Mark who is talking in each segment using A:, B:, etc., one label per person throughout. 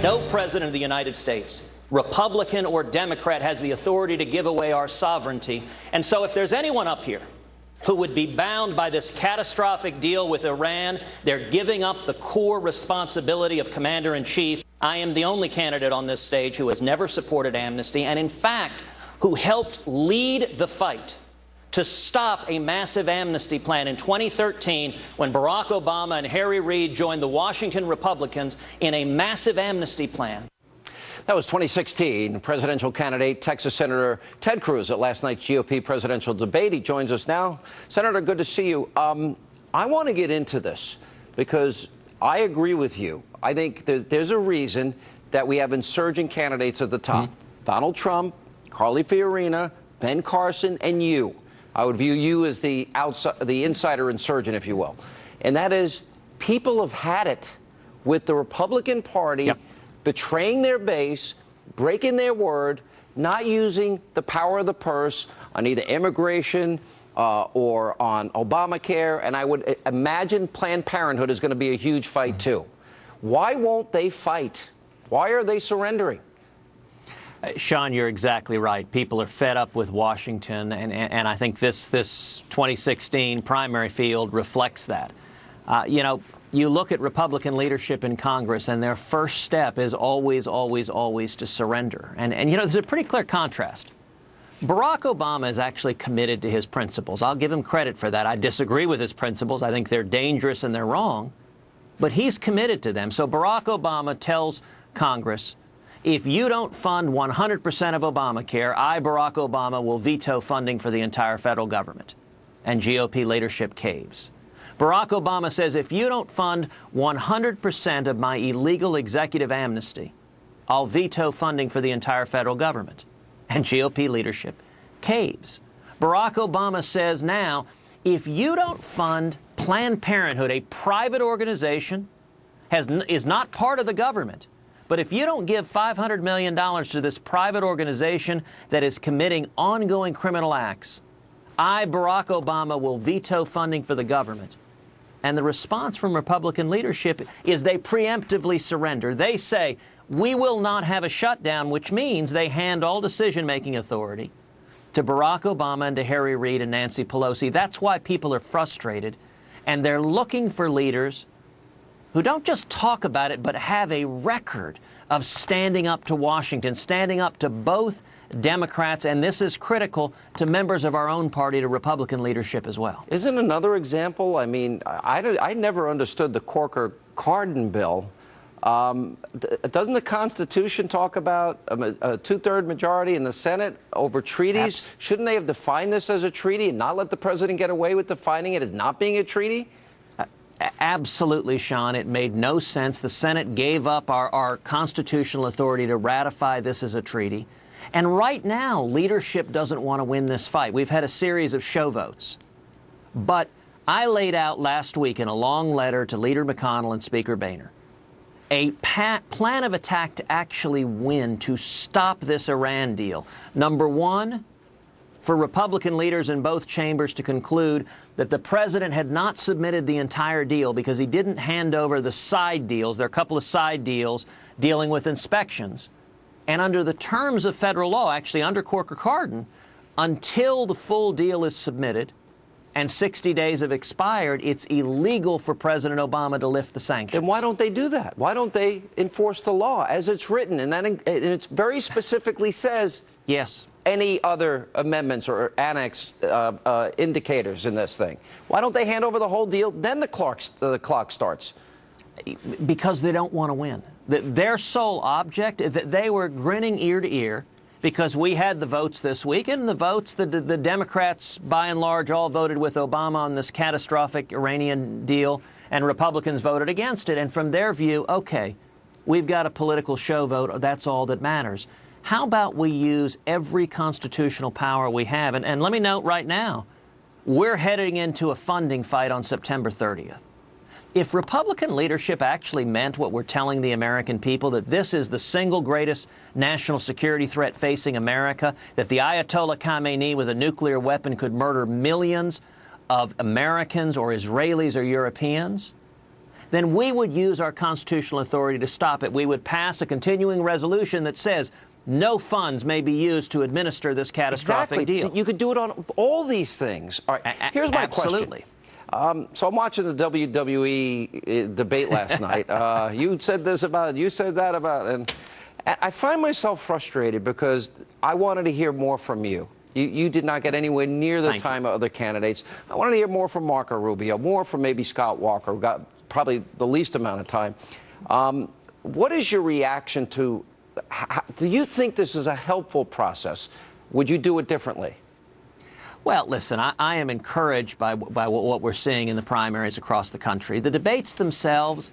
A: No president of the United States, Republican or Democrat, has the authority to give away our sovereignty. And so if there's anyone up here who would be bound by this catastrophic deal with Iran, they're giving up the core responsibility of commander-in-chief. I am the only candidate on this stage who has never supported amnesty and, in fact, who helped lead the fight to stop a massive amnesty plan in 2013 when Barack Obama and Harry Reid joined the Washington Republicans in a massive amnesty plan.
B: That was 2016. Presidential candidate Texas Senator Ted Cruz at last night's GOP presidential debate. He joins us now. Senator, good to see you. I want to get into this because I agree with you. I think there's a reason that we have insurgent candidates at the top. Donald Trump, Carly Fiorina, Ben Carson, and you. I would view you as the insider insurgent, if you will. And that is, people have had it with the Republican Party betraying their base, breaking their word, not using the power of the purse on either immigration or on Obamacare. And I would imagine Planned Parenthood is going to be a huge fight, too. Why won't they fight? Why are they surrendering?
A: Sean, you're exactly right. People are fed up with Washington, and I think this 2016 primary field reflects that. You know, you look at Republican leadership in Congress, and their first step is always, always, always to surrender. And you know, there's a pretty clear contrast. Barack Obama is actually committed to his principles. I'll give him credit for that. I disagree with his principles. I think they're dangerous and they're wrong. But he's committed to them. So Barack Obama tells Congress, if you don't fund 100% of Obamacare, I, Barack Obama, will veto funding for the entire federal government. And GOP leadership caves. Barack Obama says, if you don't fund 100% of my illegal executive amnesty, I'll veto funding for the entire federal government. And GOP leadership caves. Barack Obama says now, if you don't fund Planned Parenthood, a private organization, is not part of the government, but if you don't give $500 million to this private organization that is committing ongoing criminal acts, I, Barack Obama, will veto funding for the government. And the response from Republican leadership is they preemptively surrender. They say, we will not have a shutdown, which means they hand all decision-making authority to Barack Obama and to Harry Reid and Nancy Pelosi. That's why people are frustrated, and they're looking for leaders who don't just talk about it, but have a record of standing up to Washington, standing up to both Democrats, and this is critical to members of our own party, to Republican leadership as well.
B: Isn't another example, I mean, I never understood the Corker-Cardin bill. Doesn't the Constitution talk about a two-third majority in the Senate over treaties? Shouldn't they have defined this as a treaty and not let the president get away with defining it as not being a treaty?
A: Absolutely, Sean. It made no sense. The Senate gave up our constitutional authority to ratify this as a treaty. And right now, leadership doesn't want to win this fight. We've had a series of show votes. But I laid out last week in a long letter to Leader McConnell and Speaker Boehner a plan of attack to actually win, to stop this Iran deal. Number one, for Republican leaders in both chambers to conclude that the president had not submitted the entire deal because he didn't hand over the side deals. There are a couple of side deals dealing with inspections. And under the terms of federal law, actually under Corker-Cardin, until the full deal is submitted and 60 days have expired, it's illegal for President Obama to lift the sanctions.
B: Then why don't they do that? Why don't they enforce the law as it's written? And it very specifically says
A: yes.
B: Any other amendments or annex indicators in this thing. Why don't they hand over the whole deal? Then the clock starts.
A: Because they don't want to win. Their sole object is that they were grinning ear to ear because we had the votes this week, and the votes, the Democrats, by and large, all voted with Obama on this catastrophic Iranian deal, and Republicans voted against it. And from their view, okay, we've got a political show vote. That's all that matters. How about we use every constitutional power we have? And let me note right now, we're heading into a funding fight on September 30th. If Republican leadership actually meant what we're telling the American people, that this is the single greatest national security threat facing America, that the Ayatollah Khamenei with a nuclear weapon could murder millions of Americans or Israelis or Europeans, then we would use our constitutional authority to stop it. We would pass a continuing resolution that says no funds may be used to administer this catastrophic deal.
B: You could do it on all these things. All right, here's my
A: Absolutely.
B: question. So I'm watching the WWE debate last night. You said this about it, you said that about it, and I find myself frustrated because I wanted to hear more from you. You did not get anywhere near the time of other candidates. I wanted to hear more from Marco Rubio, more from maybe Scott Walker, who got probably the least amount of time. What is your reaction to, do you think this is a helpful process? Would you do it differently?
A: Well, listen, I am encouraged by what we're seeing in the primaries across the country. The debates themselves,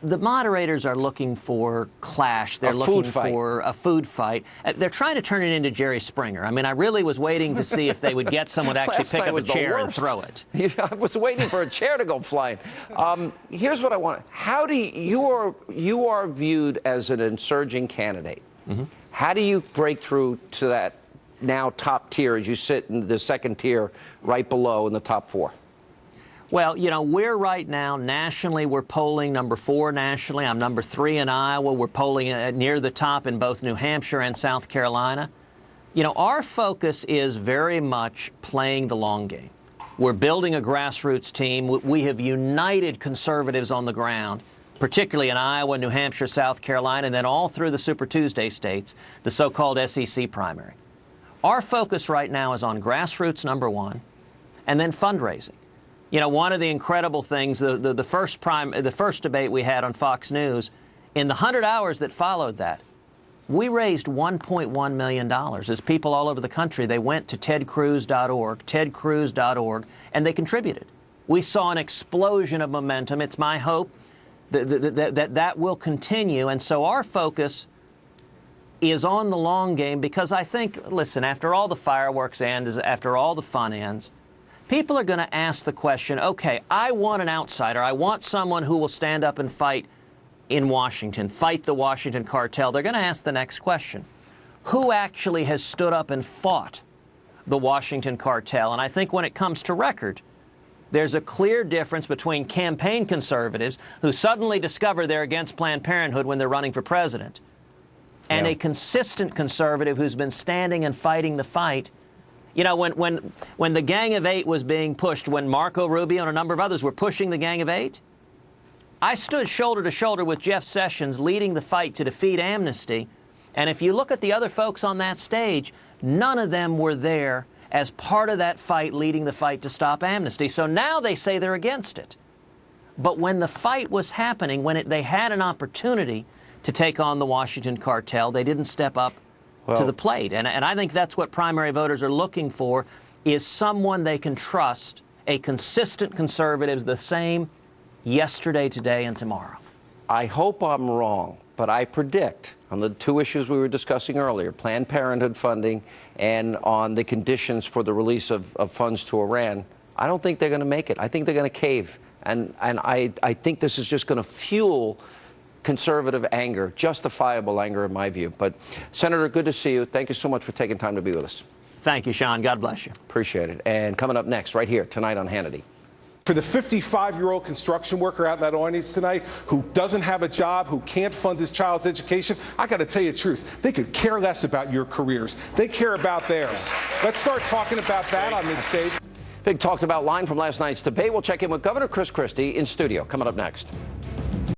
A: the moderators are looking for clash. They're looking for a food fight. They're trying to turn it into Jerry Springer. I mean, I really was waiting to see if they would get someone to actually pick up a chair and throw it.
B: I was waiting for a chair to go flying. Here's what I want. How do you are viewed as an insurging candidate? Mm-hmm. How do you break through to that now top tier as you sit in the second tier right below in the top four?
A: Well, you know, we're right now, nationally, we're polling number 4 nationally. I'm number 3 in Iowa. We're polling near the top in both New Hampshire and South Carolina. You know, our focus is very much playing the long game. We're building a grassroots team. We have united conservatives on the ground, particularly in Iowa, New Hampshire, South Carolina, and then all through the Super Tuesday states, the so-called SEC primary. Our focus right now is on grassroots, number 1, and then fundraising. You know, one of the incredible things, the first debate we had on Fox News, in the 100 hours that followed that, we raised $1.1 million as people all over the country, they went to tedcruz.org, and they contributed. We saw an explosion of momentum. It's my hope that will continue. And so our focus is on the long game because I think, listen, after all the fireworks ends, after all the fun ends, people are going to ask the question, okay, I want an outsider. I want someone who will stand up and fight in Washington, fight the Washington cartel. They're going to ask the next question. Who actually has stood up and fought the Washington cartel? And I think when it comes to record, there's a clear difference between campaign conservatives who suddenly discover they're against Planned Parenthood when they're running for president and a consistent conservative who's been standing and fighting the fight. You know, when the Gang of 8 was being pushed, when Marco Rubio and a number of others were pushing the Gang of 8, I stood shoulder to shoulder with Jeff Sessions leading the fight to defeat amnesty. And if you look at the other folks on that stage, none of them were there as part of that fight leading the fight to stop amnesty. So now they say they're against it. But when the fight was happening, when they had an opportunity to take on the Washington cartel, they didn't step up to the plate. And I think that's what primary voters are looking for, is someone they can trust, a consistent conservative, the same yesterday, today, and tomorrow.
B: I hope I'm wrong, but I predict on the 2 issues we were discussing earlier, Planned Parenthood funding and on the conditions for the release of funds to Iran, I don't think they're going to make it. I think they're going to cave. And I think this is just going to fuel conservative anger, justifiable anger in my view. But, Senator, good to see you. Thank you so much for taking time to be with us.
A: Thank you, Sean. God bless you.
B: Appreciate it. And coming up next, right here, tonight on Hannity.
C: For the 55-year-old construction worker out in that audience tonight who doesn't have a job, who can't fund his child's education, I got to tell you the truth. They could care less about your careers. They care about theirs. Let's start talking about that on this stage.
B: Big talked about line from last night's debate. We'll check in with Governor Chris Christie in studio. Coming up next.